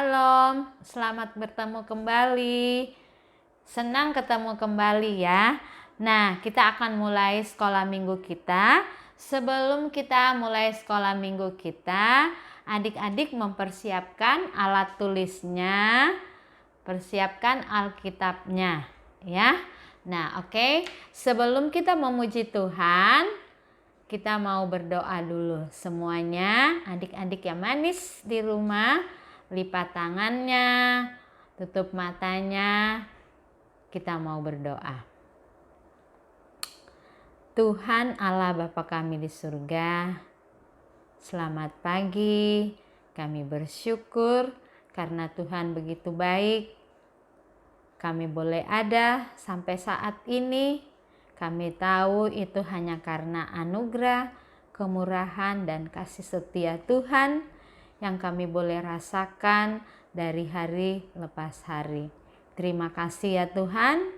Shalom, selamat bertemu kembali. Senang ketemu kembali ya. Nah, kita akan mulai sekolah minggu kita. Sebelum kita mulai sekolah minggu kita, adik-adik mempersiapkan alat tulisnya, persiapkan Alkitabnya ya. Nah, oke. Sebelum kita memuji Tuhan, kita mau berdoa dulu semuanya. Adik-adik yang manis di rumah, lipat tangannya, tutup matanya. Kita mau berdoa. Tuhan Allah Bapa kami di surga, selamat pagi. Kami bersyukur karena Tuhan begitu baik. Kami boleh ada sampai saat ini. Kami tahu itu hanya karena anugerah, kemurahan, dan kasih setia Tuhan yang kami boleh rasakan dari hari lepas hari. Terima kasih ya Tuhan.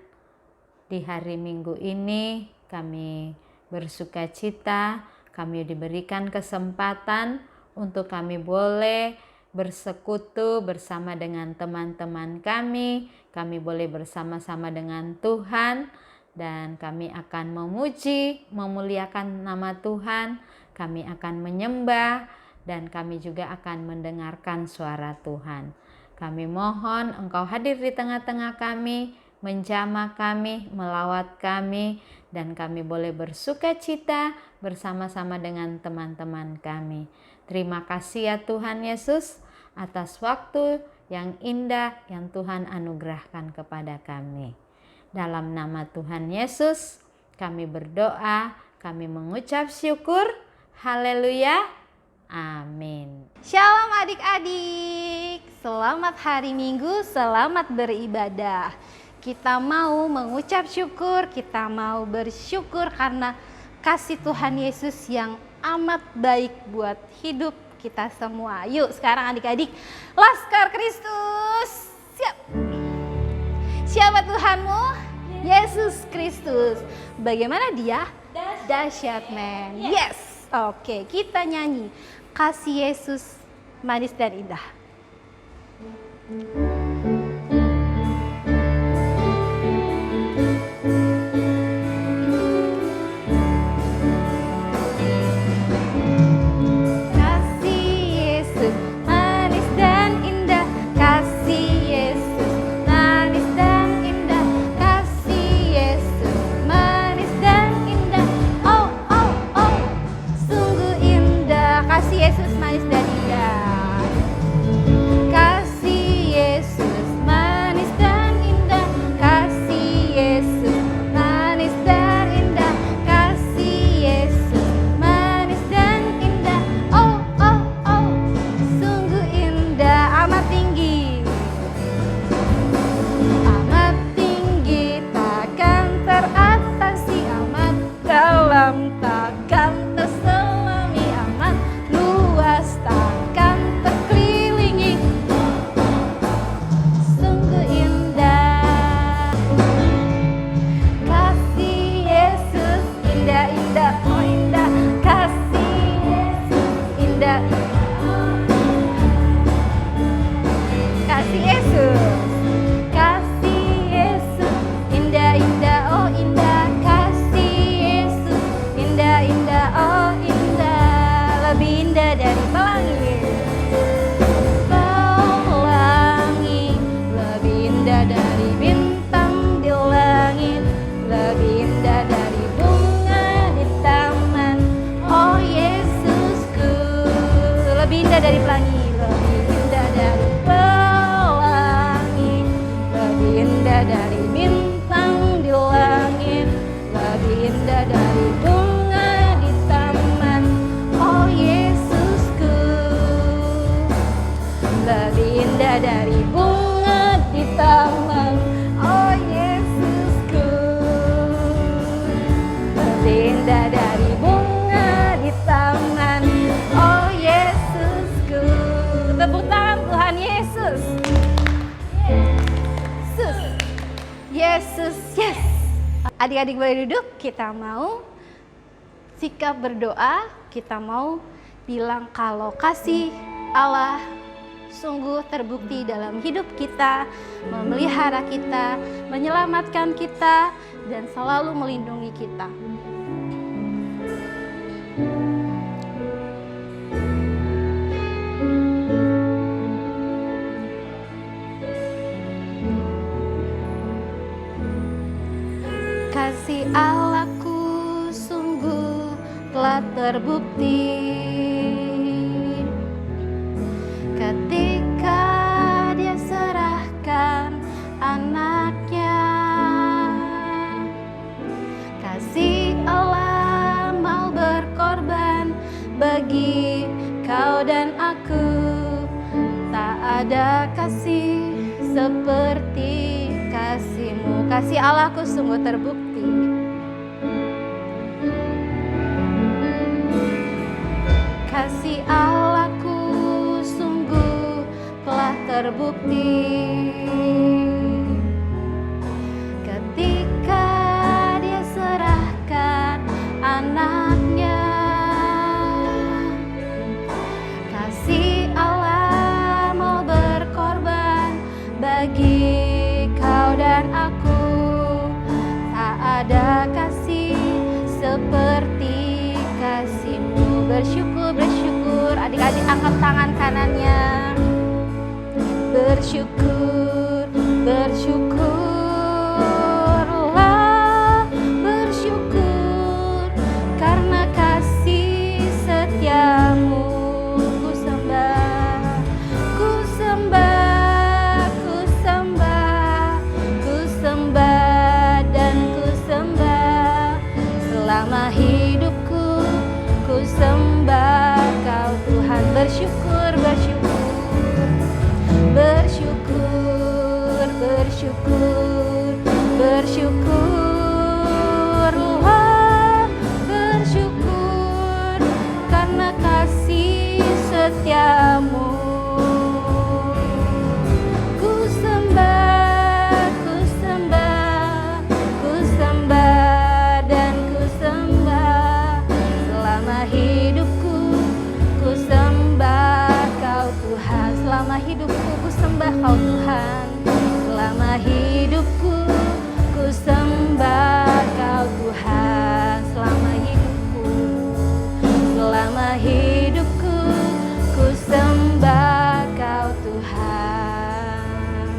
Di hari Minggu ini kami bersuka cita, kami diberikan kesempatan untuk kami boleh bersekutu bersama dengan teman-teman kami. Kami boleh bersama-sama dengan Tuhan. Dan kami akan memuji, memuliakan nama Tuhan, kami akan menyembah, dan kami juga akan mendengarkan suara Tuhan. Kami mohon Engkau hadir di tengah-tengah kami, menjamah kami, melawat kami, dan kami boleh bersuka cita bersama-sama dengan teman-teman kami. Terima kasih ya Tuhan Yesus atas waktu yang indah yang Tuhan anugerahkan kepada kami. Dalam nama Tuhan Yesus, kami berdoa, kami mengucap syukur. Haleluya. Amin. Shalom adik-adik. Selamat hari Minggu, selamat beribadah. Kita mau mengucap syukur, kita mau bersyukur karena kasih Tuhan Yesus yang amat baik buat hidup kita semua. Yuk sekarang adik-adik, Laskar Kristus. Siap. Siapa Tuhanmu? Yesus Kristus. Bagaimana dia? Dahsyat man. Yes. Oke, kita nyanyi kasih Yesus manis dan indah. Yesus, yes. Adik-adik boleh duduk, kita mau sikap berdoa, kita mau bilang kalau kasih Allah sungguh terbukti dalam hidup kita, memelihara kita, menyelamatkan kita, dan selalu melindungi kita. Kasih Allahku sungguh telah terbukti ketika Dia serahkan anaknya. Kasih Allah mau berkorban bagi kau dan aku. Tak ada kasih seperti kasih-Mu. Kasih Allahku sungguh terbukti. Kasih Allahku sungguh telah terbukti ketika Dia serahkan anaknya. Kasih Allah mau berkorban bagi kau dan aku. Tak ada kasih seperti kasih-Mu. Bersyukur, bersyukur. Adik-adik angkat tangan kanannya. Bersyukur, bersyukurlah, bersyukur karena kasih setiamu. Ku sembah, ku sembah, ku sembah, ku sembah dan ku sembah selama hidupku. Ku sembah Kau Tuhan. Bersyukur, bersyukur, bersyukur, bersyukur, bersyukurlah, bersyukur karena kasih setiamu. Ku sembah, ku sembah, ku sembah dan ku sembah selama hidupku. Ku sembah Kau Tuhan. Selama hidupku ku sembah Kau Tuhan. Selama hidupku ku sembah Kau Tuhan. Selama hidupku, selama hidupku ku sembah Kau Tuhan.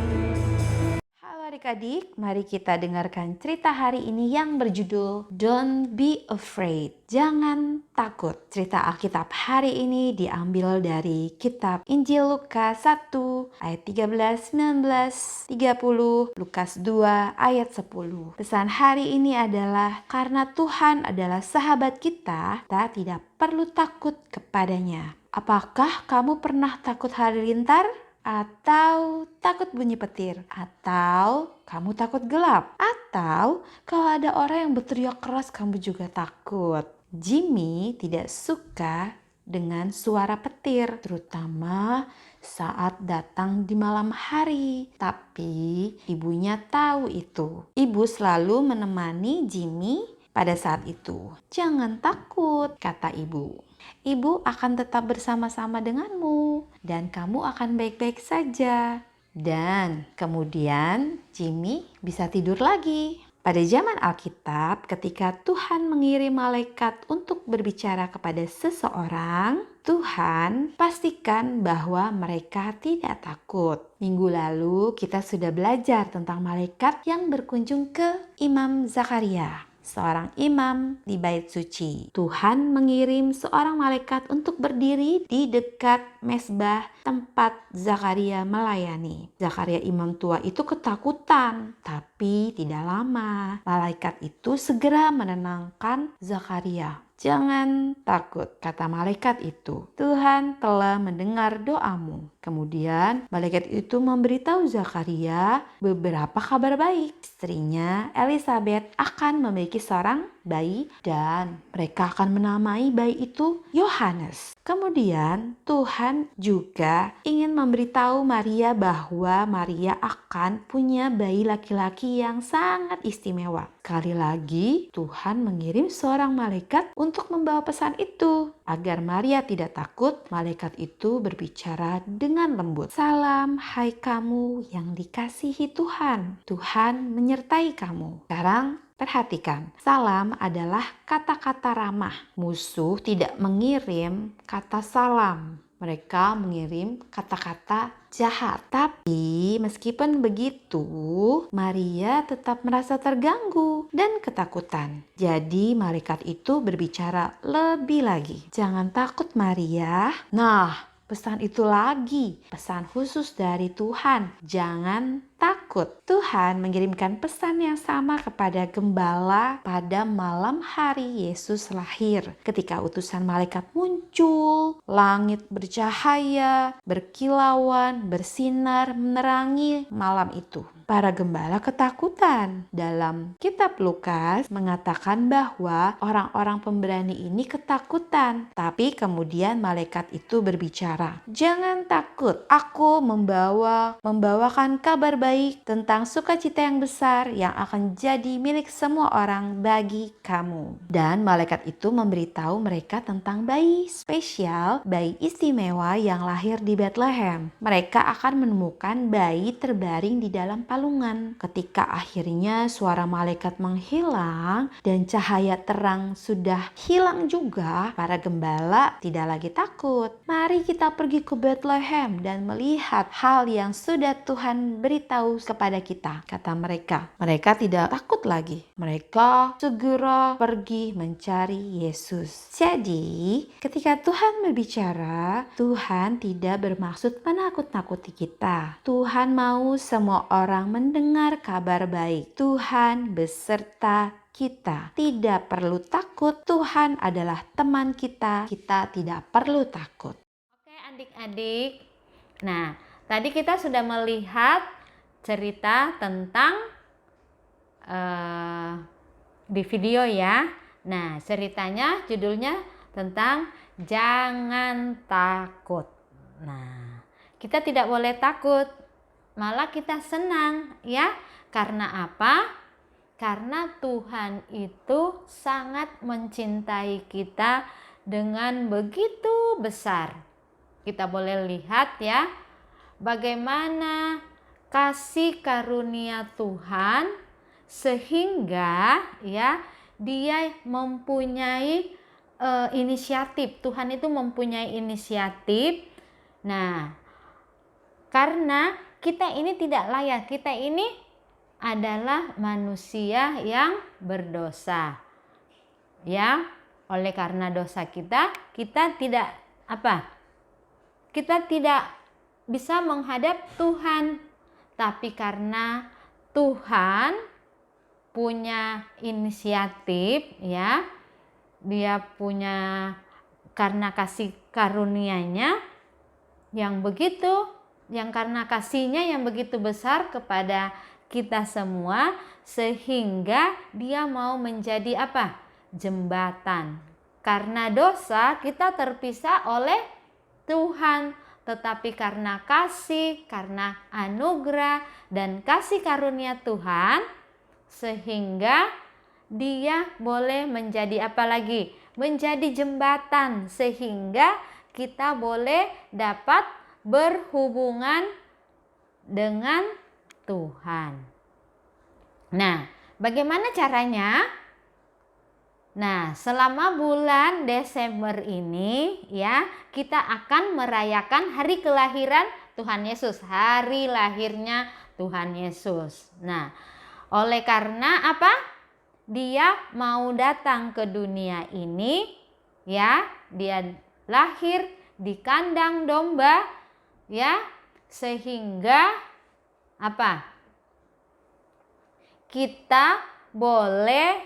Halo adik-adik, mari kita dengarkan cerita hari ini yang berjudul Don't Be Afraid. Jangan takut. Cerita Alkitab hari ini diambil dari kitab Injil Lukas 1 ayat 13, 19, 30, Lukas 2 ayat 10. Pesan hari ini adalah karena Tuhan adalah sahabat kita tidak perlu takut kepadanya. Apakah kamu pernah takut halilintar? Atau takut bunyi petir? Atau kamu takut gelap? Atau kalau ada orang yang berteriak keras kamu juga takut? Jimmy tidak suka dengan suara petir, terutama saat datang di malam hari. Tapi ibunya tahu itu. Ibu selalu menemani Jimmy pada saat itu. Jangan takut, kata ibu. Ibu akan tetap bersama-sama denganmu dan kamu akan baik-baik saja. Dan kemudian Jimmy bisa tidur lagi. Pada zaman Alkitab, ketika Tuhan mengirim malaikat untuk berbicara kepada seseorang, Tuhan pastikan bahwa mereka tidak takut. Minggu lalu kita sudah belajar tentang malaikat yang berkunjung ke Imam Zakaria, seorang imam di bait suci. Tuhan mengirim seorang malaikat untuk berdiri di dekat mezbah tempat Zakaria melayani. Zakaria imam tua itu ketakutan, tapi tidak lama malaikat itu segera menenangkan Zakaria. Jangan takut, kata malaikat itu. Tuhan telah mendengar doamu. Kemudian malaikat itu memberitahu Zakaria beberapa kabar baik. Istrinya Elizabeth akan memiliki seorang bayi dan mereka akan menamai bayi itu Yohanes. Kemudian Tuhan juga ingin memberitahu Maria bahwa Maria akan punya bayi laki-laki yang sangat istimewa. Sekali lagi Tuhan mengirim seorang malaikat untuk membawa pesan itu. Agar Maria tidak takut, malaikat itu berbicara dengan lembut. "Salam, hai kamu yang dikasihi Tuhan. Tuhan menyertai kamu." Sekarang perhatikan, salam adalah kata-kata ramah. Musuh tidak mengirim kata salam. Mereka mengirim kata-kata jahat. Tapi meskipun begitu, Maria tetap merasa terganggu dan ketakutan. Jadi malaikat itu berbicara lebih lagi. "Jangan takut Maria." Nah, pesan itu lagi, pesan khusus dari Tuhan. Jangan takut. Tuhan mengirimkan pesan yang sama kepada gembala pada malam hari Yesus lahir. Ketika utusan malaikat muncul, langit bercahaya, berkilauan, bersinar, menerangi malam itu. Para gembala ketakutan. Dalam kitab Lukas mengatakan bahwa orang-orang pemberani ini ketakutan. Tapi kemudian malaikat itu berbicara, "Jangan takut, aku membawakan kabar baik tentang sukacita yang besar yang akan jadi milik semua orang bagi kamu." Dan malaikat itu memberitahu mereka tentang bayi spesial, bayi istimewa yang lahir di Bethlehem. Mereka akan menemukan bayi terbaring di dalam palungan. Ketika akhirnya suara malaikat menghilang dan cahaya terang sudah hilang juga, para gembala tidak lagi takut. "Mari kita pergi ke Bethlehem dan melihat hal yang sudah Tuhan beritahu kepada kita," kata mereka. Mereka tidak takut lagi. Mereka segera pergi mencari Yesus. Jadi, ketika Tuhan berbicara, Tuhan tidak bermaksud menakut-nakuti kita. Tuhan mau semua orang mendengar kabar baik. Tuhan beserta kita. Tidak perlu takut. Tuhan adalah teman kita. Kita tidak perlu takut. Oke adik-adik, nah tadi kita sudah melihat cerita tentang di video ya. Nah ceritanya judulnya tentang jangan takut. Nah kita tidak boleh takut, malah kita senang ya. Karena apa? Karena Tuhan itu sangat mencintai kita dengan begitu besar. Kita boleh lihat ya, bagaimana kasih karunia Tuhan sehingga ya dia mempunyai inisiatif. Tuhan itu mempunyai inisiatif. Nah, karena kita ini tidak layak, kita ini adalah manusia yang berdosa. Ya, oleh karena dosa kita tidak kita tidak bisa menghadap Tuhan. Tapi karena Tuhan punya inisiatif ya, dia punya karena kasih karunia-Nya yang karena kasihnya yang begitu besar kepada kita semua, sehingga dia mau menjadi jembatan. Karena dosa kita terpisah oleh Tuhan, tetapi karena kasih, karena anugerah dan kasih karunia Tuhan, sehingga dia boleh menjadi menjadi jembatan, sehingga kita boleh dapat berhubungan dengan Tuhan. Nah, bagaimana caranya? Nah, selama bulan Desember ini ya, kita akan merayakan hari kelahiran Tuhan Yesus, hari lahirnya Tuhan Yesus. Nah, oleh karena Dia mau datang ke dunia ini ya, dia lahir di kandang domba ya, sehingga kita boleh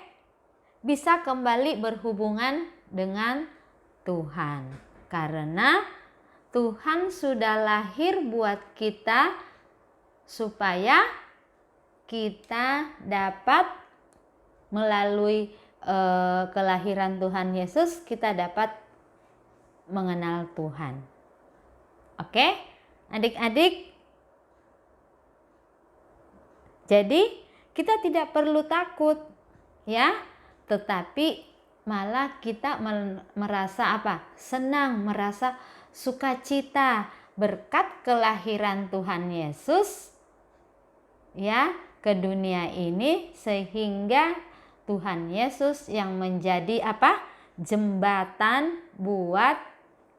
bisa kembali berhubungan dengan Tuhan. Karena Tuhan sudah lahir buat kita supaya kita dapat melalui kelahiran Tuhan Yesus, kita dapat mengenal Tuhan. Oke, adik-adik. Jadi kita tidak perlu takut ya, tetapi malah kita merasa apa? Senang, merasa sukacita berkat kelahiran Tuhan Yesus ya ke dunia ini, sehingga Tuhan Yesus yang menjadi apa? Jembatan buat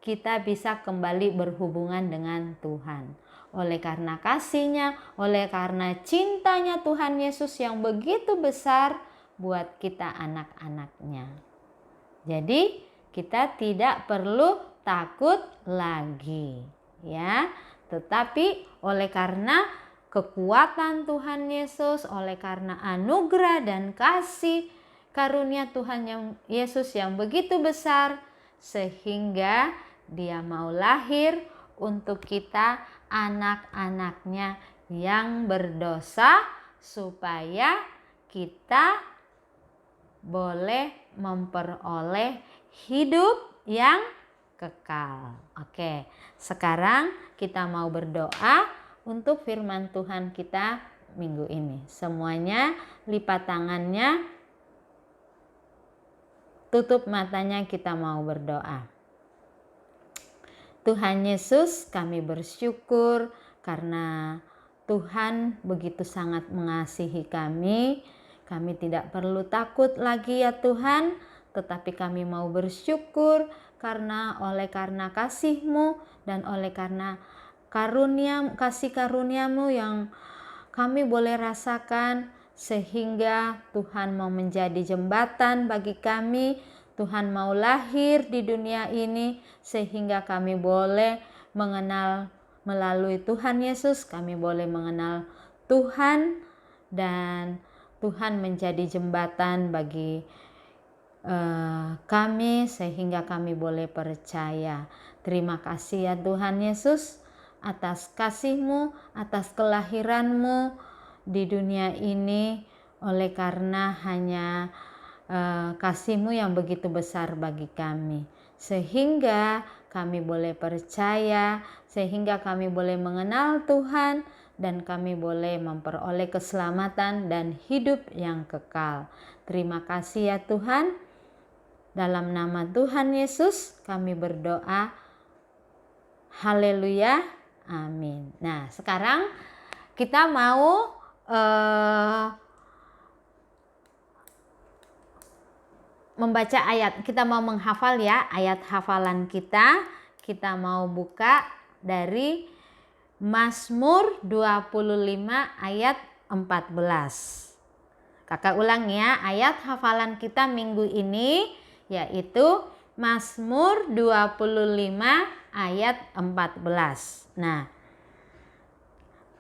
kita bisa kembali berhubungan dengan Tuhan. Oleh karena kasih-Nya, oleh karena cintanya Tuhan Yesus yang begitu besar buat kita anak-anak-Nya. Jadi kita tidak perlu takut lagi ya. Tetapi oleh karena kekuatan Tuhan Yesus, oleh karena anugerah dan kasih karunia Tuhan Yesus yang begitu besar, sehingga Dia mau lahir untuk kita anak-anak-Nya yang berdosa, supaya kita boleh memperoleh hidup yang kekal. Oke, sekarang kita mau berdoa untuk firman Tuhan kita minggu ini. Semuanya lipat tangannya, tutup matanya, kita mau berdoa. Tuhan Yesus, kami bersyukur karena Tuhan begitu sangat mengasihi kami. Kami tidak perlu takut lagi ya Tuhan, tetapi kami mau bersyukur karena kasih-Mu dan oleh karena kasih karunia-Mu yang kami boleh rasakan, sehingga Tuhan mau menjadi jembatan bagi kami. Tuhan mau lahir di dunia ini sehingga kami boleh mengenal melalui Tuhan Yesus, kami boleh mengenal Tuhan, dan Tuhan menjadi jembatan bagi kami sehingga kami boleh percaya. Terima kasih ya Tuhan Yesus atas kasih-Mu, atas kelahiran-Mu di dunia ini, oleh karena hanya kasih-Mu yang begitu besar bagi kami, sehingga kami boleh percaya, sehingga kami boleh mengenal Tuhan, dan kami boleh memperoleh keselamatan dan hidup yang kekal. Terima kasih ya Tuhan. Dalam nama Tuhan Yesus kami berdoa. Haleluya. Amin. Nah, sekarang kita mau membaca ayat. Kita mau menghafal ya ayat hafalan kita. Kita mau buka dari Mazmur 25 ayat 14. Kakak ulang ya, ayat hafalan kita minggu ini yaitu Mazmur 25 ayat 14. Nah,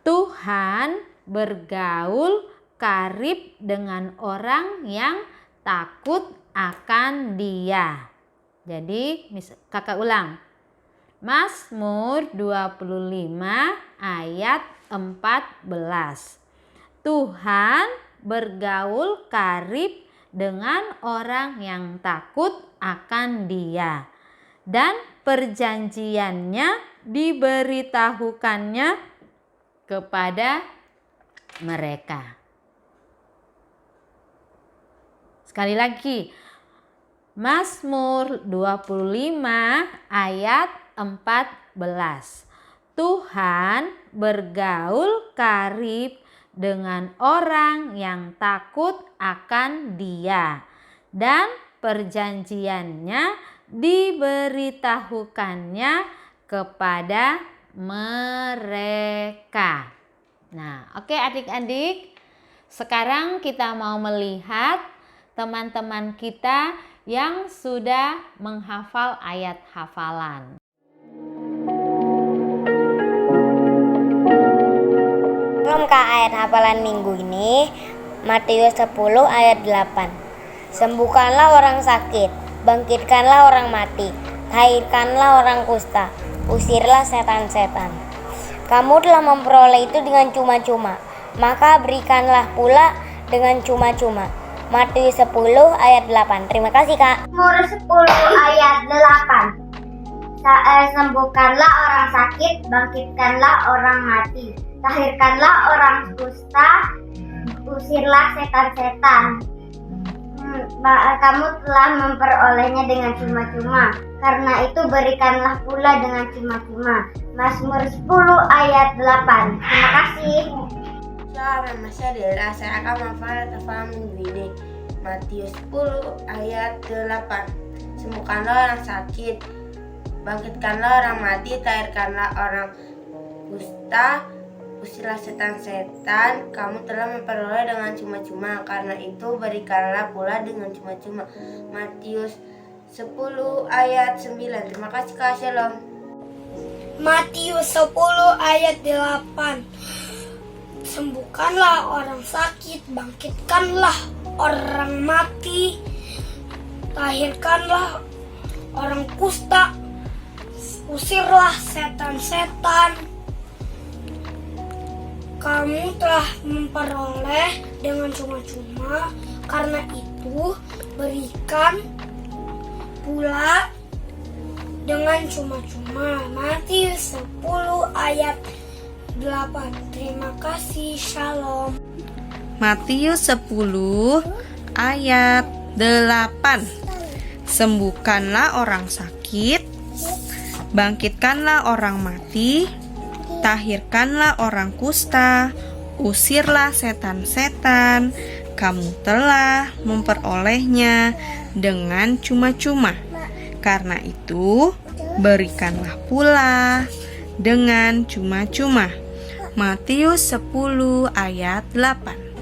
Tuhan bergaul karib dengan orang yang takut akan Dia. Jadi kakak ulang. Mazmur 25 ayat 14. Tuhan bergaul karib dengan orang yang takut akan Dia, dan perjanjiannya diberitahukannya kepada mereka. Sekali lagi, Mazmur 25 ayat 14. Tuhan bergaul karib dengan orang yang takut akan Dia, dan perjanjiannya diberitahukannya kepada mereka. Nah, oke adik-adik, sekarang kita mau melihat teman-teman kita yang sudah menghafal ayat hafalan. Kak, ayat hafalan minggu ini Matius 10 ayat 8. Sembuhkanlah orang sakit, bangkitkanlah orang mati, lahirkanlah orang kusta, usirlah setan-setan. Kamu telah memperoleh itu dengan cuma-cuma, maka berikanlah pula dengan cuma-cuma. Matius 10 ayat 8. Terima kasih Kak. Mazmur 10 ayat 8. Sembuhkanlah orang sakit, bangkitkanlah orang mati, lahirkanlah orang kusta, usirlah setan-setan. kamu telah memperolehnya dengan cuma-cuma. Karena itu berikanlah pula dengan cuma-cuma. Mazmur 10 ayat 8. Terima kasih. Shalom Masyadillah, saya akan menghafal minggu ini. Matius 10 ayat 8. Sembuhkanlah orang sakit, bangkitkanlah orang mati, tahirkanlah orang kusta, usirlah setan-setan. Kamu telah memperoleh dengan cuma-cuma, karena itu berikanlah pula dengan cuma-cuma. Matius 10 ayat 9. Terima kasih Kak, Shalom. Matius 10 ayat 8. Sembuhkanlah orang sakit, bangkitkanlah orang mati, lahirkanlah orang kusta, usirlah setan-setan. Kamu telah memperoleh dengan cuma-cuma, karena itu berikan pula dengan cuma-cuma. Matius 10 ayat 8. Terima kasih, Shalom. Matius 10 ayat 8. Sembuhkanlah orang sakit, bangkitkanlah orang mati, tahirkanlah orang kusta, usirlah setan-setan. Kamu telah memperolehnya dengan cuma-cuma. Karena itu, berikanlah pula dengan cuma-cuma. Matius 10 ayat 8.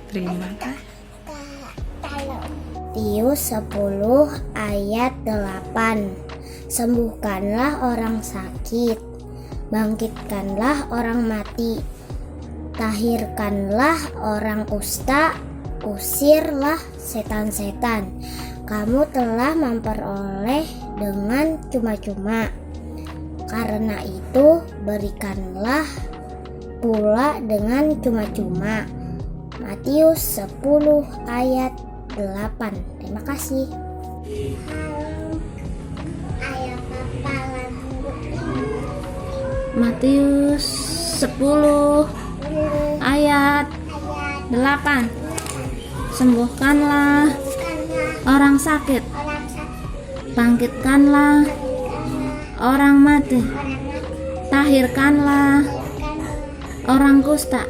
Terima kasih. Matius 10 ayat 8. Sembuhkanlah orang sakit, bangkitkanlah orang mati, tahirkanlah orang kusta, usirlah setan-setan. Kamu telah memperoleh dengan cuma-cuma. Karena itu berikanlah pula dengan cuma-cuma. Matius 10 ayat 8. Terima kasih. Matius 10 ayat 8. Sembuhkanlah orang sakit, bangkitkanlah orang mati, tahirkanlah orang kusta,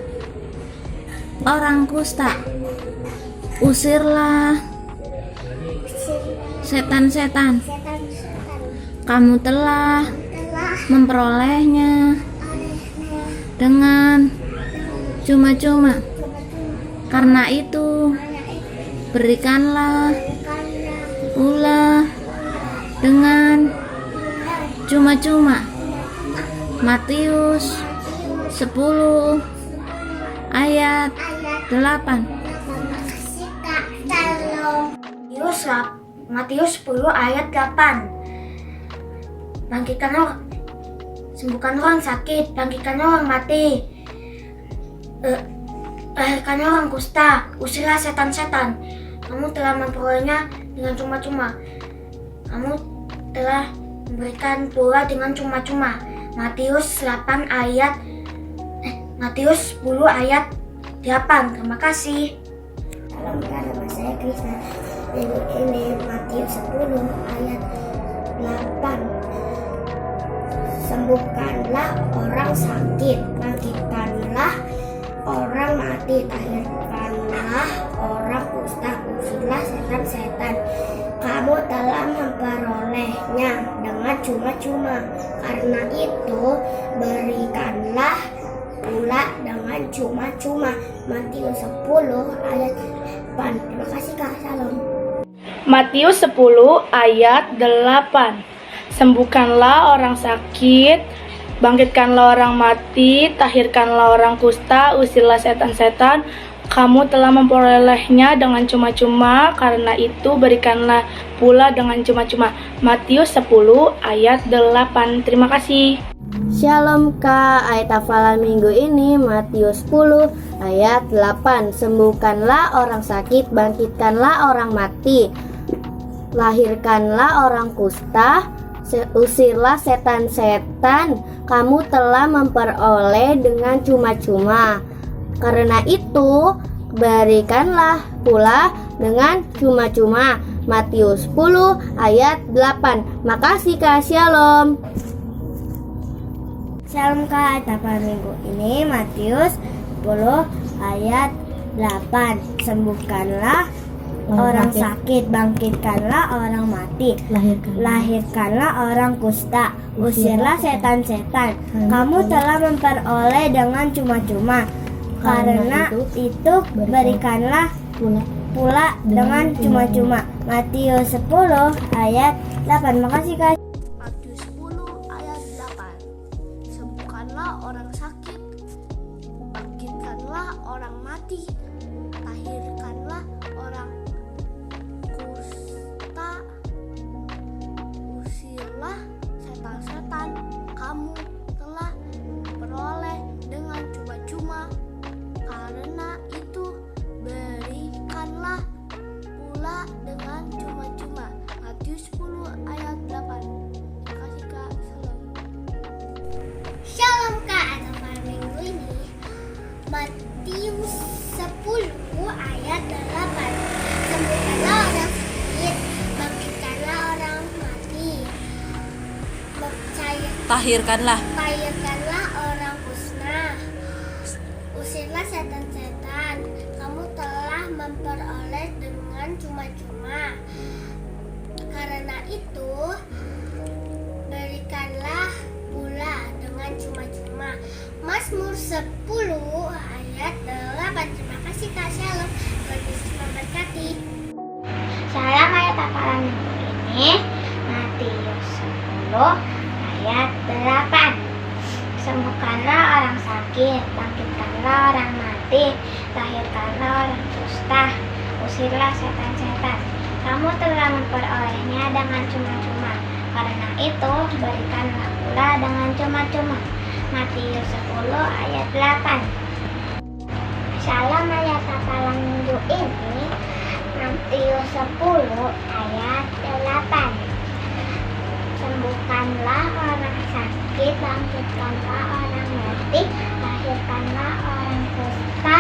usirlah setan-setan. Kamu telah memperolehnya dengan cuma-cuma. Karena itu berikanlah pula dengan cuma-cuma. Matius 10 ayat 8. Matius 10 ayat 8. Sembuhkanlah orang sakit, bangkitkanlah orang mati, lahirkanlah orang kusta, usirlah setan-setan. Kamu telah memperolehnya dengan cuma-cuma. Kamu telah memberikan pula dengan cuma-cuma. Matius 10 ayat 8. Terima kasih. Salam nama saya Krisna. Ini Matius 10 ayat 8. Sembuhkanlah orang sakit, bangkitkanlah orang mati, tahirkanlah orang kusta, usirlah setan-setan. Kamu telah memperolehnya dengan cuma-cuma. Karena itu berikanlah pula dengan cuma-cuma. Matius 10 ayat 8. Terima kasih Kak, Shalom. Matius 10 ayat 8. Sembuhkanlah orang sakit, bangkitkanlah orang mati, tahirkanlah orang kusta, usirlah setan-setan. Kamu telah memperolehnya dengan cuma-cuma, karena itu berikanlah pula dengan cuma-cuma. Matius 10 ayat 8. Terima kasih. Shalom Kak, ayat hafalan minggu ini Matius 10 ayat 8. Sembuhkanlah orang sakit, bangkitkanlah orang mati, lahirkanlah orang kusta, usirlah setan-setan. Kamu telah memperoleh dengan cuma-cuma. Karena itu berikanlah pula dengan cuma-cuma. Matius 10 ayat 8. Makasih Kak, shalom. Shalom Kak, hafalan minggu ini Matius 10 ayat 8. Sembuhkanlah orang sakit, bangkitkanlah orang mati, lahirkanlah orang kusta, usirlah setan-setan. Kamu telah memperoleh dengan cuma-cuma, karena itu berikanlah pula dengan cuma-cuma. Matius 10 ayat 8. Makasih Kak. Matius 10 ayat 8. Sembuhkanlah orang sakit, bangkitkanlah orang mati, lahirkanlah orang kusta, usirlah setan-setan. Kamu telah peroleh dengan cuma-cuma, karena itu berikanlah pula dengan cuma-cuma. Matius 10 ayat 8. Terima kasih Kak. Shalom Kak, hafalan minggu ini Matius 10 ayat 8. Sembuhkanlah orang sakit, bangkitkanlah orang mati, Tahirkanlah tahirkanlah orang musnah, usirlah setan-setan. Kamu telah memperoleh dengan cuma-cuma, karena itu berikanlah pula dengan cuma-cuma. Mazmur 10 ayat 8. Terima kasih Kak, shalom. Tuhan Yesus memberkati. Salam ayat hafalan minggu ini Matius 10 ayat 8. Sembuhkanlah orang sakit, bangkitkanlah orang mati, lahirkanlah orang kusta, usirlah setan-setan. Kamu telah memperolehnya dengan cuma-cuma, karena itu berikanlah pula dengan cuma-cuma. Matius 10 ayat 8. Salam ayat hafalan minggu ini Matius 10 ayat 8. Sembuhkanlah orang sakit, bangkitkanlah orang mati, lahirkanlah orang kusta,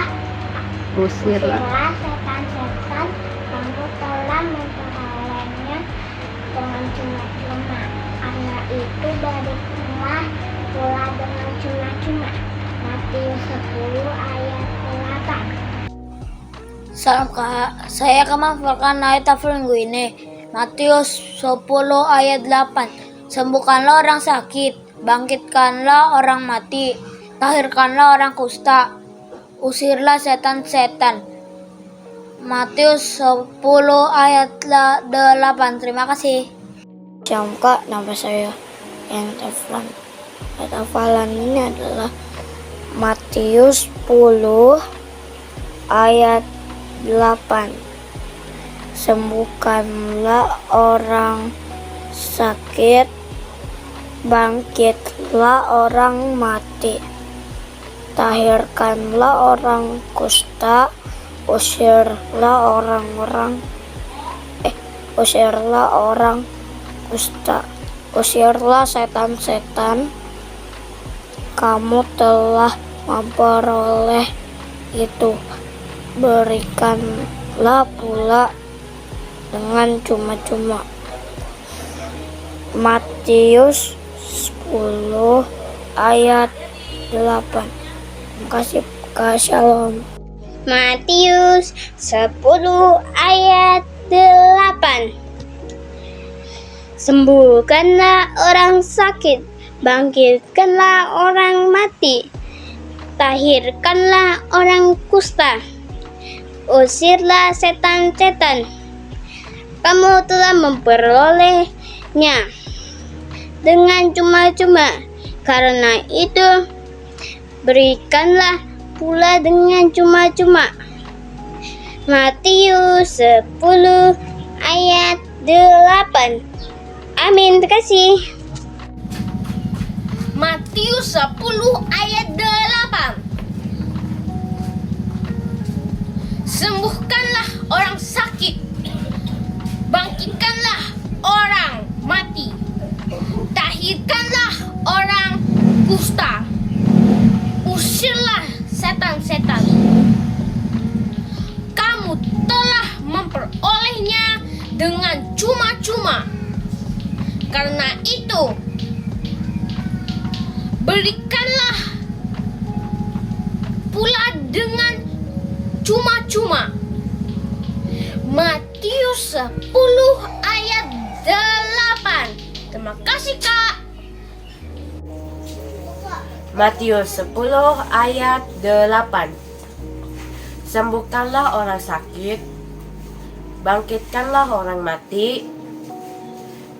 usirlah setan-setan. Kamu telah memperolehnya dengan cuma-cuma, karena itu berikanlah pula dengan cuma-cuma. Matius 10 ayat 8. Salam Kak, saya akan menghafalkan ayat hafalan minggu ini. Matius 10 ayat 8. Sembuhkanlah orang sakit, bangkitkanlah orang mati, lahirkanlah orang kusta, usirlah setan-setan. Matius 10 ayat 8. Terima kasih. Shalom Kak, nama saya yang ayat hafalan ini adalah Matius 10 ayat 8. Sembuhkanlah orang sakit, bangkitlah orang mati, tahirkanlah orang kusta, usirlah orang kusta, usirlah setan-setan. Kamu telah memperoleh itu, berikanlah pula dengan cuma-cuma. Matius 10 ayat 8. Terima kasih Kak, shalom. Matius 10 ayat 8. Sembuhkanlah orang sakit, bangkitkanlah orang mati, tahirkanlah orang kusta, usirlah setan-setan. Kamu telah memperolehnya dengan cuma-cuma, karena itu berikanlah pula dengan cuma-cuma. Matius 10 ayat 8. Amin, terima kasih. Matius 10 ayat 8. Sembuhkanlah orang sakit, bangkitkanlah orang mati, tahirkanlah orang kusta, usirlah setan-setan. dengan cuma-cuma. Karena itu, berikanlah pula dengan cuma-cuma. Matius 10 ayat 8. Terima kasih, Kak. Matius 10 ayat 8. Sembuhkanlah orang sakit, bangkitkanlah orang mati,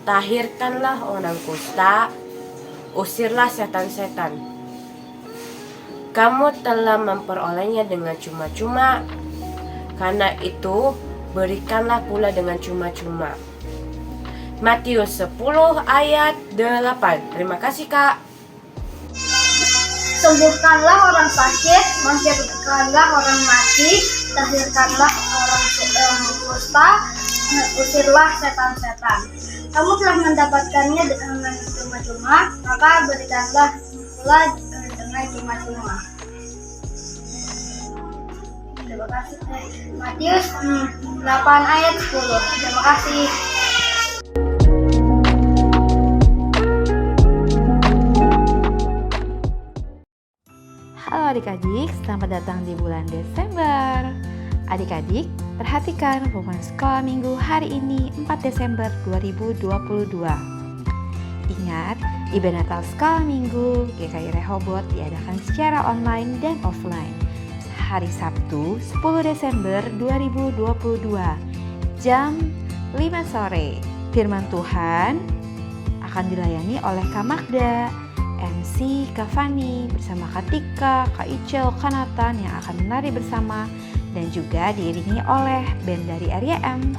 tahirkanlah orang kusta, usirlah setan-setan. Kamu telah memperolehnya dengan cuma-cuma, karena itu berikanlah pula dengan cuma-cuma. Matius 10 ayat 8. Terima kasih, Kak. Sembuhkanlah orang sakit, bangkitkanlah orang mati, tahirkanlah orang kusta, usirlah setan-setan. Kamu telah mendapatkannya dengan cuma-cuma, maka berikanlah pula dengan cuma-cuma. Terima kasih. Matius 8 ayat 10. Terima kasih. Halo adik-adik, selamat datang di bulan Desember. Adik-adik, perhatikan pengumuman sekolah minggu hari ini 4 Desember 2022. Ingat, ibadah Natal sekolah minggu GKI Rehoboth diadakan secara online dan offline. Hari Sabtu 10 Desember 2022, jam 5 sore. Firman Tuhan akan dilayani oleh Kak Magda, MC Kak Fani bersama Kak Tika, Kak Icel, Kak Nathan yang akan menari bersama dan juga diiringi oleh band dari RYM.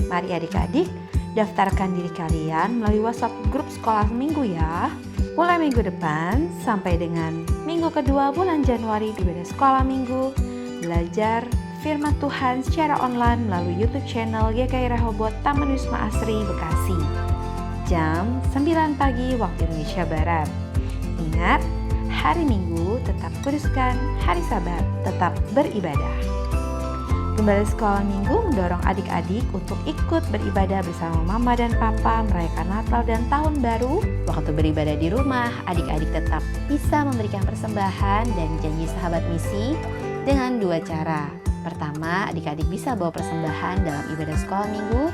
Mari adik-adik daftarkan diri kalian melalui WhatsApp grup sekolah minggu ya. Mulai minggu depan sampai dengan minggu kedua bulan Januari ibadah sekolah minggu, belajar firman Tuhan secara online melalui YouTube channel GKI Rehoboth Taman Wisma Asri Bekasi. Jam 9 pagi waktu Indonesia Barat. Ingat, hari Minggu tetap kuduskan, hari Sabat tetap beribadah. Gembala Sekolah Minggu mendorong adik-adik untuk ikut beribadah bersama Mama dan Papa merayakan Natal dan Tahun Baru. Waktu beribadah di rumah, adik-adik tetap bisa memberikan persembahan dan janji sahabat misi dengan 2 cara. Pertama, adik-adik bisa bawa persembahan dalam ibadah sekolah minggu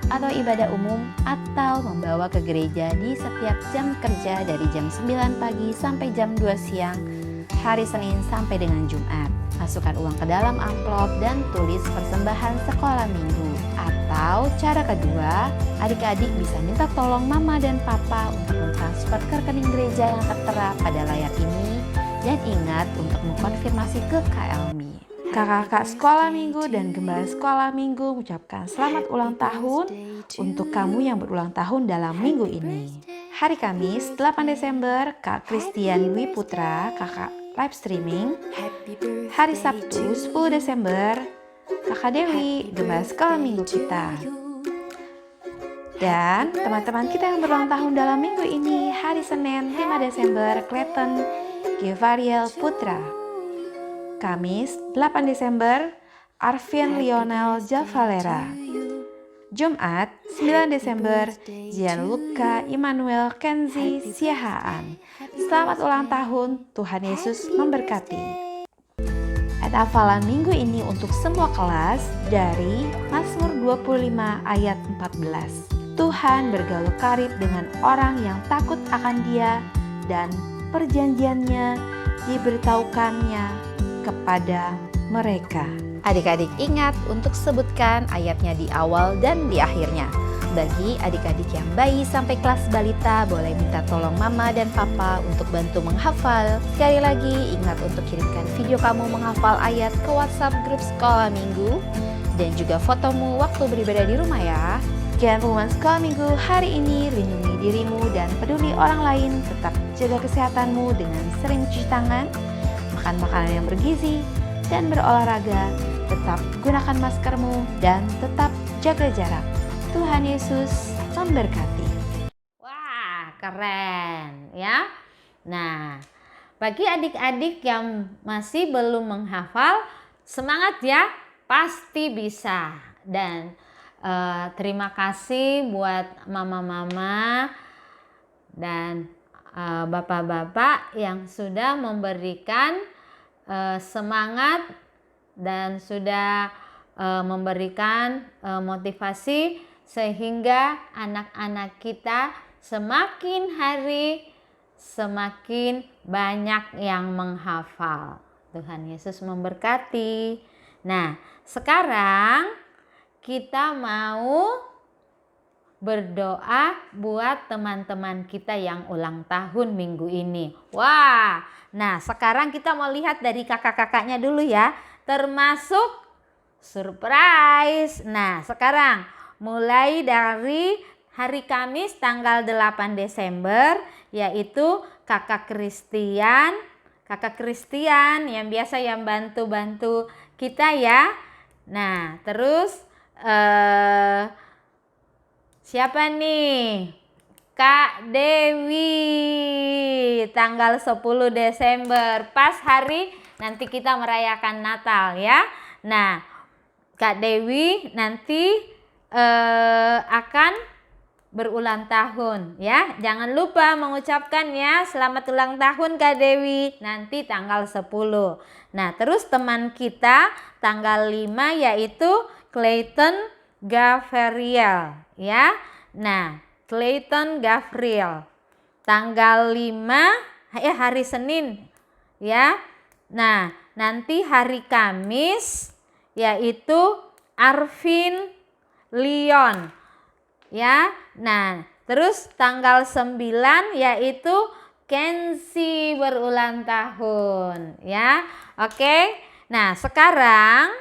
atau ibadah umum atau membawa ke gereja di setiap jam kerja dari jam 9 pagi sampai jam 2 siang hari Senin sampai dengan Jumat. Masukkan uang ke dalam amplop dan tulis persembahan sekolah minggu. Atau cara kedua, adik-adik bisa minta tolong Mama dan Papa untuk mentransfer ke rekening gereja yang tertera pada layar ini dan ingat untuk mengkonfirmasi ke Kak Elmi. Kakak-kakak sekolah minggu dan gembala sekolah minggu mengucapkan selamat ulang tahun untuk kamu yang berulang tahun dalam minggu ini. Hari Kamis 8 Desember, Kak Christian Dwi Putra, kakak live streaming. Hari Sabtu 10 Desember, Kakak Dewi, gembala sekolah minggu kita. Dan teman-teman kita yang berulang tahun dalam minggu ini, hari Senin 5 Desember, Clayton Gevariel Putra. Kamis 8 Desember, Arvin Lionel Javalera. Jumat 9 Desember, Gianluca Immanuel Kenzi Siahaan. Selamat ulang tahun, Tuhan Yesus memberkati. Ayat hafalan minggu ini untuk semua kelas dari Mazmur 25 ayat 14. Tuhan bergaul karib dengan orang yang takut akan Dia dan perjanjiannya diberitahukannya kepada mereka. Adik-adik ingat untuk sebutkan ayatnya di awal dan di akhirnya. Bagi adik-adik yang bayi sampai kelas balita, boleh minta tolong Mama dan Papa untuk bantu menghafal. Sekali lagi, ingat untuk kirimkan video kamu menghafal ayat ke WhatsApp grup sekolah minggu dan juga fotomu waktu beribadah di rumah ya. Sekian pengumuman sekolah minggu hari ini. Lindungi dirimu dan peduli orang lain. Tetap jaga kesehatanmu dengan sering cuci tangan, makan makanan yang bergizi, dan berolahraga. Tetap gunakan maskermu dan tetap jaga jarak. Tuhan Yesus memberkati. Wah, keren ya. Nah, bagi adik-adik yang masih belum menghafal, semangat ya, pasti bisa. Dan Terima kasih buat mama-mama dan bapak-bapak yang sudah memberikan semangat dan sudah memberikan motivasi sehingga anak-anak kita semakin hari semakin banyak yang menghafal. Tuhan Yesus memberkati. Nah, sekarang kita mau berdoa buat teman-teman kita yang ulang tahun minggu ini. Wah, nah sekarang kita mau lihat dari kakak-kakaknya dulu ya, termasuk surprise. Nah, sekarang mulai dari hari Kamis tanggal 8 Desember, yaitu kakak Christian yang biasa yang bantu-bantu kita ya. Nah, terus siapa nih? Kak Dewi, tanggal 10 Desember, pas hari nanti kita merayakan Natal ya. Nah, Kak Dewi nanti akan berulang tahun ya. Jangan lupa mengucapkan ya selamat ulang tahun Kak Dewi nanti tanggal 10. Nah, terus teman kita tanggal 5 yaitu Clayton Gabriel ya. Nah, Clayton Gabriel tanggal 5 hari Senin ya. Nah, nanti hari Kamis yaitu Arvin Leon ya. Nah, terus tanggal 9 yaitu Kenzie berulang tahun ya. Oke. Nah, sekarang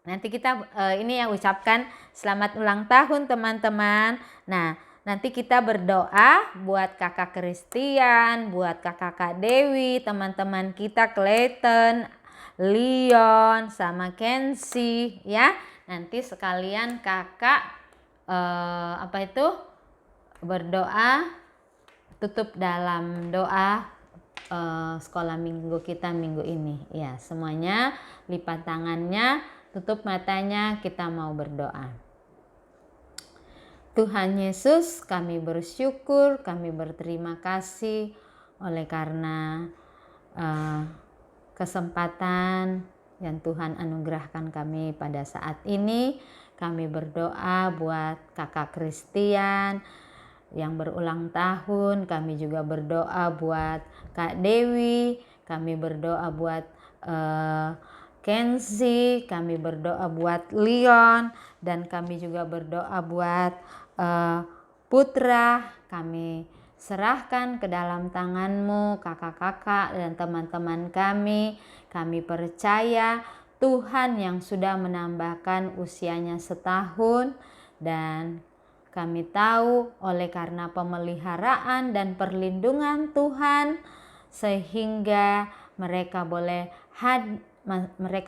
nanti kita ini yang ucapkan selamat ulang tahun teman-teman. Nah, nanti kita berdoa buat kakak Christian, buat kakak Dewi, teman-teman kita Clayton, Leon, sama Kenzie ya. Nanti sekalian kakak berdoa, tutup dalam doa sekolah minggu kita minggu ini ya. Semuanya lipat tangannya, tutup matanya, kita mau berdoa. Tuhan Yesus, kami bersyukur, kami berterima kasih oleh karena kesempatan yang Tuhan anugerahkan kami pada saat ini. Kami berdoa buat kakak Christian yang berulang tahun. Kami juga berdoa buat Kak Dewi. Kami berdoa buat Kenzie. Kami berdoa buat Leon. Dan kami juga berdoa buat Putra. Kami serahkan ke dalam tangan-Mu kakak-kakak dan teman-teman kami. Kami percaya Tuhan yang sudah menambahkan usianya setahun, dan kami tahu oleh karena pemeliharaan dan perlindungan Tuhan sehingga mereka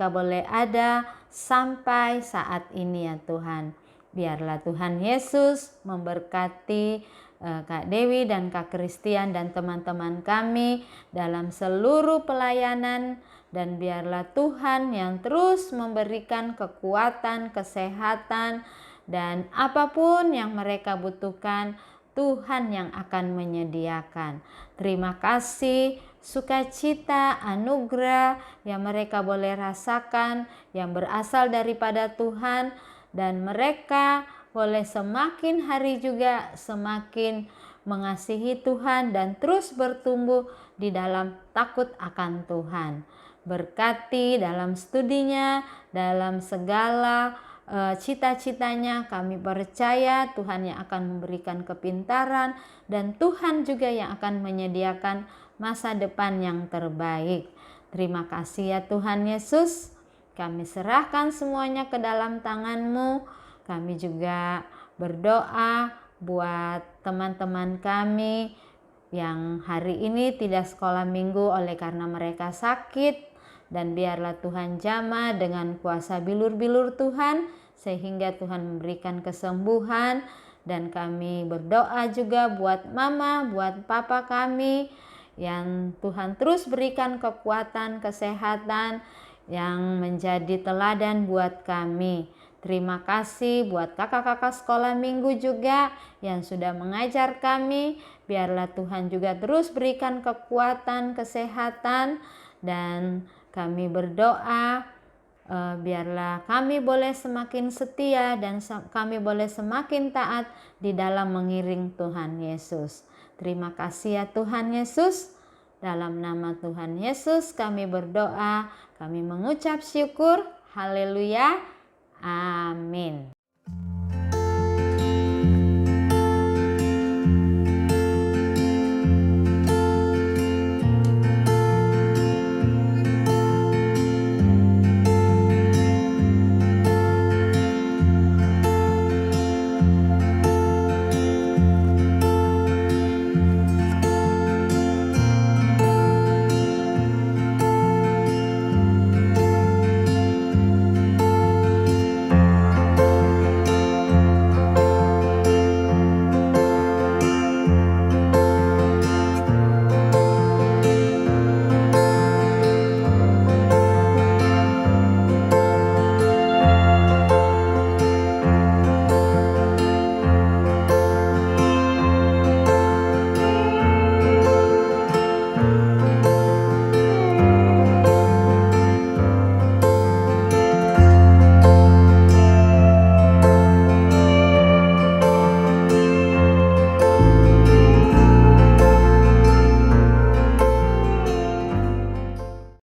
boleh ada sampai saat ini ya Tuhan. Biarlah Tuhan Yesus memberkati Kak Dewi dan Kak Christian dan teman-teman kami dalam seluruh pelayanan, dan biarlah Tuhan yang terus memberikan kekuatan, kesehatan, dan apapun yang mereka butuhkan, Tuhan yang akan menyediakan. Terima kasih, sukacita, anugerah yang mereka boleh rasakan yang berasal daripada Tuhan, dan mereka boleh semakin hari juga semakin mengasihi Tuhan dan terus bertumbuh di dalam takut akan Tuhan. Berkati dalam studinya, dalam segala cita-citanya. Kami percaya Tuhan yang akan memberikan kepintaran, dan Tuhan juga yang akan menyediakan masa depan yang terbaik. Terima kasih ya Tuhan Yesus. Kami serahkan semuanya ke dalam tangan-Mu. Kami juga berdoa buat teman-teman kami yang hari ini tidak sekolah minggu oleh karena mereka sakit. Dan biarlah Tuhan jamah dengan kuasa bilur-bilur Tuhan sehingga Tuhan memberikan kesembuhan. Dan kami berdoa juga buat mama, buat papa kami yang Tuhan terus berikan kekuatan, kesehatan yang menjadi teladan buat kami. Terima kasih buat kakak-kakak sekolah minggu juga yang sudah mengajar kami. Biarlah Tuhan juga terus berikan kekuatan, kesehatan, dan kami berdoa biarlah kami boleh semakin setia dan kami boleh semakin taat di dalam mengiring Tuhan Yesus. Terima kasih ya Tuhan Yesus. Dalam nama Tuhan Yesus kami berdoa, kami mengucap syukur. Haleluya. Amin.